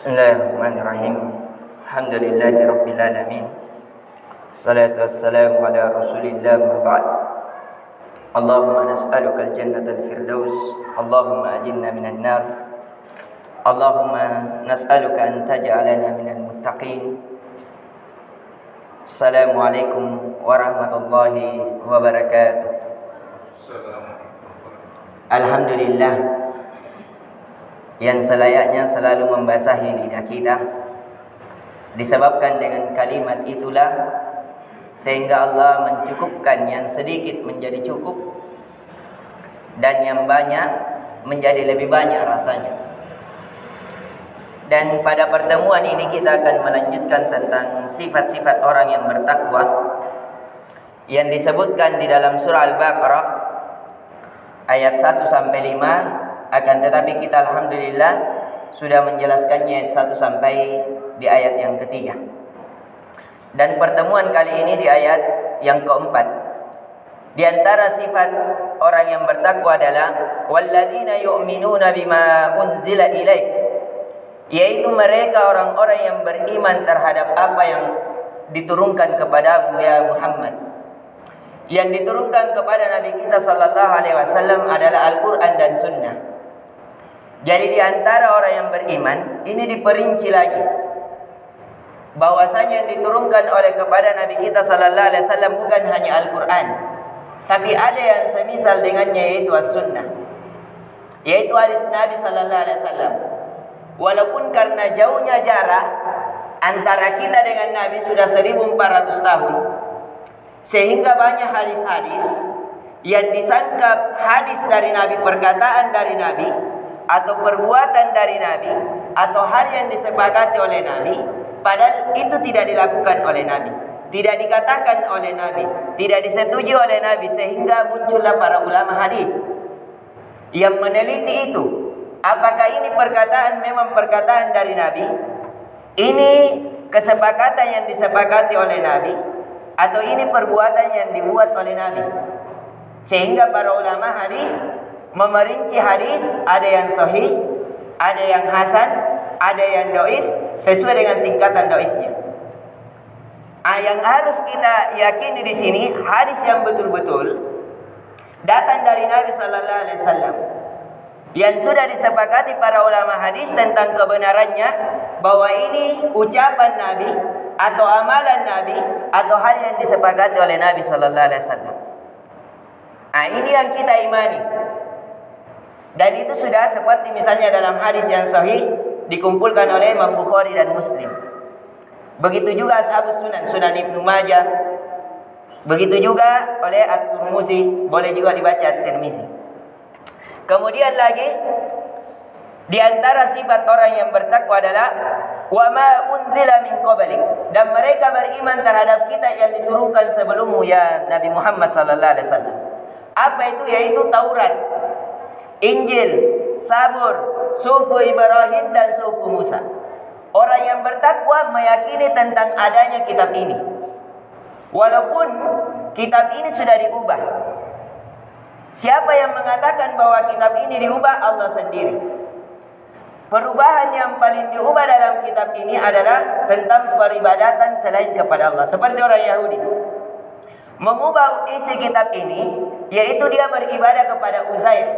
Bismillahirrahmanirrahim. Alhamdulillahirabbil alamin. Salatu wassalamu ala Rasulillah ma ba'd. Allahumma nas'aluka al-jannatal firdaus. Allahumma ajirna minan nar. Allahumma nas'aluka an taj'alana minal muttaqin. Assalamualaikum warahmatullahi wabarakatuh. Alhamdulillah yang selayaknya selalu membasahi lidah kita. Disebabkan dengan kalimat itulah sehingga Allah mencukupkan yang sedikit menjadi cukup dan yang banyak menjadi lebih banyak rasanya. Dan pada pertemuan ini kita akan melanjutkan tentang sifat-sifat orang yang bertakwa yang disebutkan di dalam surah Al-Baqarah ayat 1 sampai 5. Akan tetapi kita alhamdulillah sudah menjelaskannya ayat 1 sampai di ayat yang ketiga. Dan pertemuan kali ini di ayat yang keempat. Di antara sifat orang yang bertakwa adalah walladzina yu'minuna bima unzila ilaik, yaitu mereka orang-orang yang beriman terhadap apa yang diturunkan kepadamu ya Muhammad. Yang diturunkan kepada Nabi kita sallallahu alaihi wasallam adalah Al-Qur'an dan Sunnah. Jadi di antara orang yang beriman ini diperinci lagi bahwasanya yang diturunkan oleh kepada Nabi kita sallallahu alaihi wasallam bukan hanya Al-Qur'an, tapi ada yang semisal dengannya, yaitu As-Sunnah, yaitu hadis Nabi sallallahu alaihi wasallam. Walaupun karena jauhnya jarak antara kita dengan Nabi sudah 1400 tahun, sehingga banyak hadis-hadis yang disangka hadis dari Nabi, perkataan dari Nabi, atau perbuatan dari Nabi, atau hal yang disepakati oleh Nabi, padahal itu tidak dilakukan oleh Nabi, tidak dikatakan oleh Nabi, tidak disetujui oleh Nabi, sehingga muncullah para ulama hadis yang meneliti itu. Apakah ini perkataan memang perkataan dari Nabi? Ini kesepakatan yang disepakati oleh Nabi, atau ini perbuatan yang dibuat oleh Nabi? Sehingga para ulama hadis memerinci hadis, ada yang sahih, ada yang hasan, ada yang dhaif, sesuai dengan tingkatan dhaifnya. Yang harus kita yakini di sini hadis yang betul-betul datang dari Nabi sallallahu alaihi wasallam, yang sudah disepakati para ulama hadis tentang kebenarannya, bahwa ini ucapan Nabi atau amalan Nabi atau hal yang disepakati oleh Nabi sallallahu alaihi wasallam. Ini yang kita imani. Dan itu sudah seperti misalnya dalam hadis yang sahih dikumpulkan oleh Imam Bukhari dan Muslim. Begitu juga Ashabus Sunan, Sunan Ibnu Majah. Begitu juga oleh At-Tirmizi, boleh juga dibaca At-Tirmizi. Kemudian lagi di antara sifat orang yang bertakwa adalah wa ma unzila min qablik, dan mereka beriman terhadap kita yang diturunkan sebelummu ya Nabi Muhammad sallallahu alaihi wasallam. Apa itu? Yaitu Taurat, Injil, Zabur, Suhuf Ibrahim dan Suhuf Musa. Orang yang bertakwa meyakini tentang adanya kitab ini, walaupun kitab ini sudah diubah. Siapa yang mengatakan bahwa kitab ini diubah? Allah sendiri. Perubahan yang paling diubah dalam kitab ini adalah tentang peribadatan selain kepada Allah. Seperti orang Yahudi mengubah isi kitab ini, yaitu dia beribadah kepada Uzair.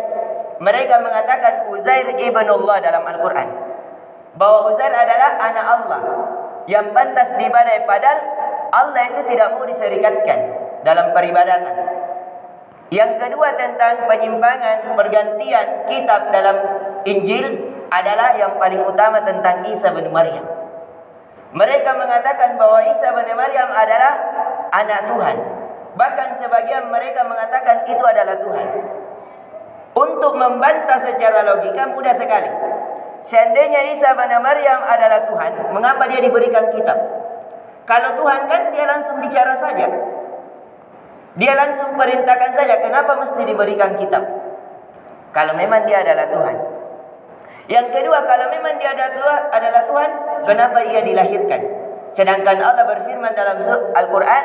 Mereka mengatakan Uzair ibnullah dalam Al-Quran, bahwa Uzair adalah anak Allah yang pantas diibadahi, padahal Allah itu tidak mau diserikatkan dalam peribadatan. Yang kedua tentang penyimpangan pergantian kitab dalam Injil adalah yang paling utama tentang Isa bin Maryam. Mereka mengatakan bahwa Isa bin Maryam adalah anak Tuhan. Bahkan sebagian mereka mengatakan itu adalah Tuhan. Untuk membantah secara logika mudah sekali. Seandainya Isa bin Maryam adalah Tuhan, mengapa dia diberikan kitab? Kalau Tuhan kan dia langsung bicara saja, dia langsung perintahkan saja. Kenapa mesti diberikan kitab? Kalau memang dia adalah Tuhan. Yang kedua, kalau memang dia adalah Tuhan, kenapa ia dilahirkan? Sedangkan Allah berfirman dalam Al-Quran,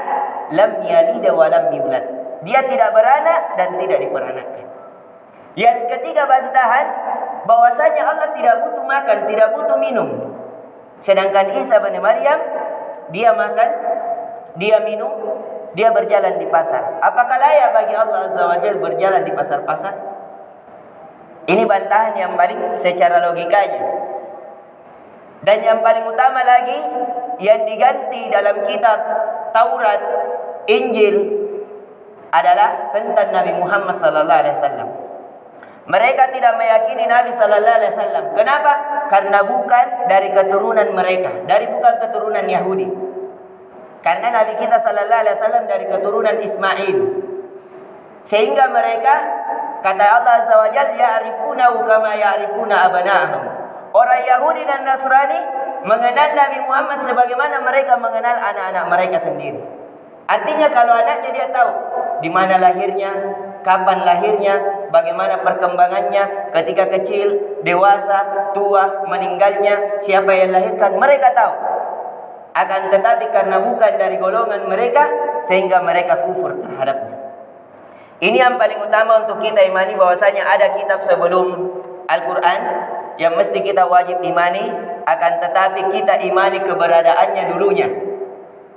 lam yalid wa lam yulad. Dia tidak beranak dan tidak diperanakkan. Yang ketiga bantahan, bahwasanya Allah tidak butuh makan, tidak butuh minum. Sedangkan Isa bin Maryam, dia makan, dia minum, dia berjalan di pasar. Apakah layak bagi Allah Azza wa Jalla berjalan di pasar-pasar? Ini bantahan yang paling secara logikanya. Dan yang paling utama lagi, yang diganti dalam kitab Taurat, Injil adalah tentang Nabi Muhammad sallallahu alaihi wasallam. Mereka tidak meyakini Nabi sallallahu alaihi wasallam. Kenapa? Karena bukan dari keturunan mereka, bukan keturunan Yahudi. Karena Nabi kita sallallahu alaihi wasallam dari keturunan Ismail. Sehingga mereka, kata Allah Azza wa Jalla, ya'rifunahu kama ya'rifuna abna'ahum. Orang Yahudi dan Nasrani mengenal Nabi Muhammad sebagaimana mereka mengenal anak-anak mereka sendiri. Artinya kalau anaknya dia tahu di mana lahirnya, kapan lahirnya, bagaimana perkembangannya, ketika kecil, dewasa, tua, meninggalnya, siapa yang lahirkan, mereka tahu. Akan tetapi karena bukan dari golongan mereka, sehingga mereka kufur terhadapnya. Ini yang paling utama untuk kita imani, bahwasanya ada kitab sebelum Al-Quran yang mesti kita wajib imani, akan tetapi kita imani keberadaannya dulunya.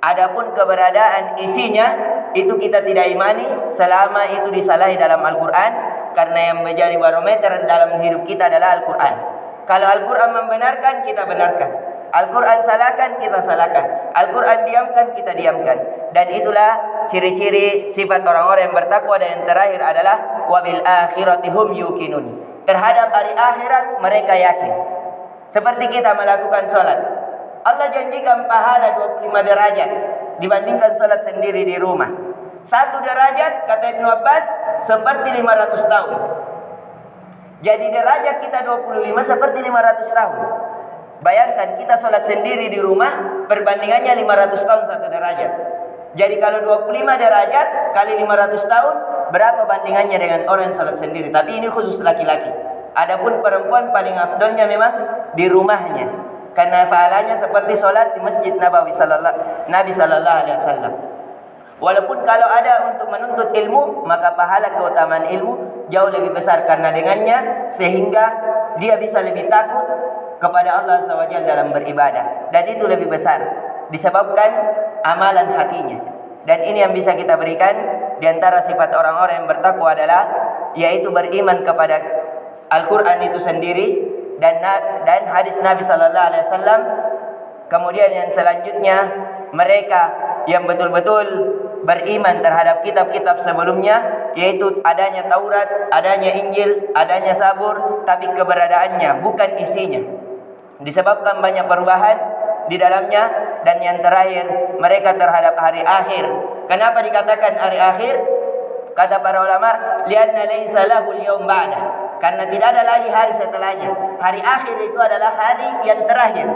Adapun keberadaan isinya itu kita tidak imani selama itu disalahi dalam Al-Quran, karena yang menjadi barometer dalam hidup kita adalah Al-Quran. Kalau Al-Quran membenarkan, kita benarkan. Al-Quran salahkan, kita salahkan. Al-Quran diamkan, kita diamkan. Dan itulah ciri-ciri sifat orang-orang yang bertakwa. Dan yang terakhir adalah wabil akhirati hum yuqinun. Terhadap hari akhirat mereka yakin. Seperti kita melakukan salat, Allah janjikan pahala 25 derajat dibandingkan salat sendiri di rumah. 1 derajat, kata Ibnu Abbas, seperti 500 tahun. Jadi derajat kita 25 seperti 500 tahun. Bayangkan kita salat sendiri di rumah, perbandingannya 500 tahun 1 derajat. Jadi kalau 25 derajat kali 500 tahun, berapa bandingannya dengan orang yang salat sendiri? Tapi ini khusus laki-laki. Adapun perempuan paling afdolnya memang di rumahnya, karena pahalanya seperti salat di Masjid Nabawi Nabi sallallahu alaihi wasallam. Walaupun kalau ada untuk menuntut ilmu, maka pahala keutamaan ilmu jauh lebih besar, karena dengannya sehingga dia bisa lebih takut kepada Allah SWT dalam beribadah. Dan itu lebih besar disebabkan amalan hatinya. Dan ini yang bisa kita berikan. Di antara sifat orang-orang yang bertakwa adalah yaitu beriman kepada Al-Quran itu sendiri dan hadis Nabi sallallahu alaihi wasallam. Kemudian yang selanjutnya, mereka yang betul-betul beriman terhadap kitab-kitab sebelumnya, yaitu adanya Taurat, adanya Injil, adanya Zabur, tapi keberadaannya bukan isinya, disebabkan banyak perubahan di dalamnya. Dan yang terakhir, mereka terhadap hari akhir. Kenapa dikatakan hari akhir? Kata para ulama, lianna laisa lahul yaum ba'da. Karena tidak ada lagi hari setelahnya. Hari akhir itu adalah hari yang terakhir.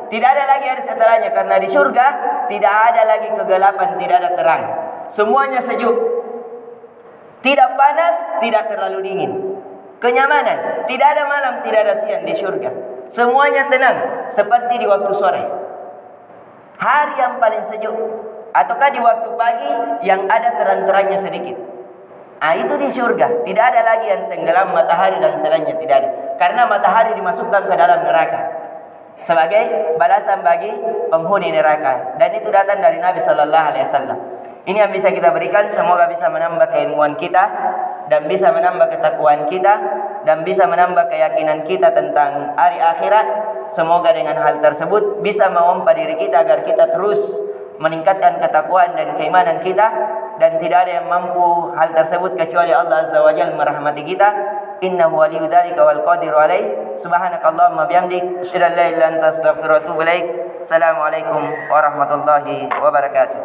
Tidak ada lagi hari setelahnya, karena di surga tidak ada lagi kegelapan, tidak ada terang. Semuanya sejuk. Tidak panas, tidak terlalu dingin. Kenyamanan, tidak ada malam, tidak ada siang di surga. Semuanya tenang, seperti di waktu sore. Hari yang paling sejuk. Ataukah di waktu pagi yang ada terang-terangnya sedikit. Itu di surga. Tidak ada lagi yang tenggelam matahari dan selainnya, tidak ada. Karena matahari dimasukkan ke dalam neraka sebagai balasan bagi penghuni neraka. Dan itu datang dari Nabi sallallahu alaihi wasallam. Ini yang bisa kita berikan. Semoga bisa menambah keilmuan kita, dan bisa menambah ketakwaan kita, dan bisa menambah keyakinan kita tentang hari akhirat. Semoga dengan hal tersebut bisa memompa diri kita agar kita terus meningkatkan ketakwaan dan keimanan kita. Dan tidak ada yang mampu hal tersebut kecuali Allah Azza wa Jalla merahmati kita. Innahu waliyyu dzalika wal qadiru alaih. Subhanakallahumma bihamdik, asyhadu an la ilaha illa anta, astaghfiruka wa atubu ilaik. Assalamualaikum warahmatullahi wabarakatuh.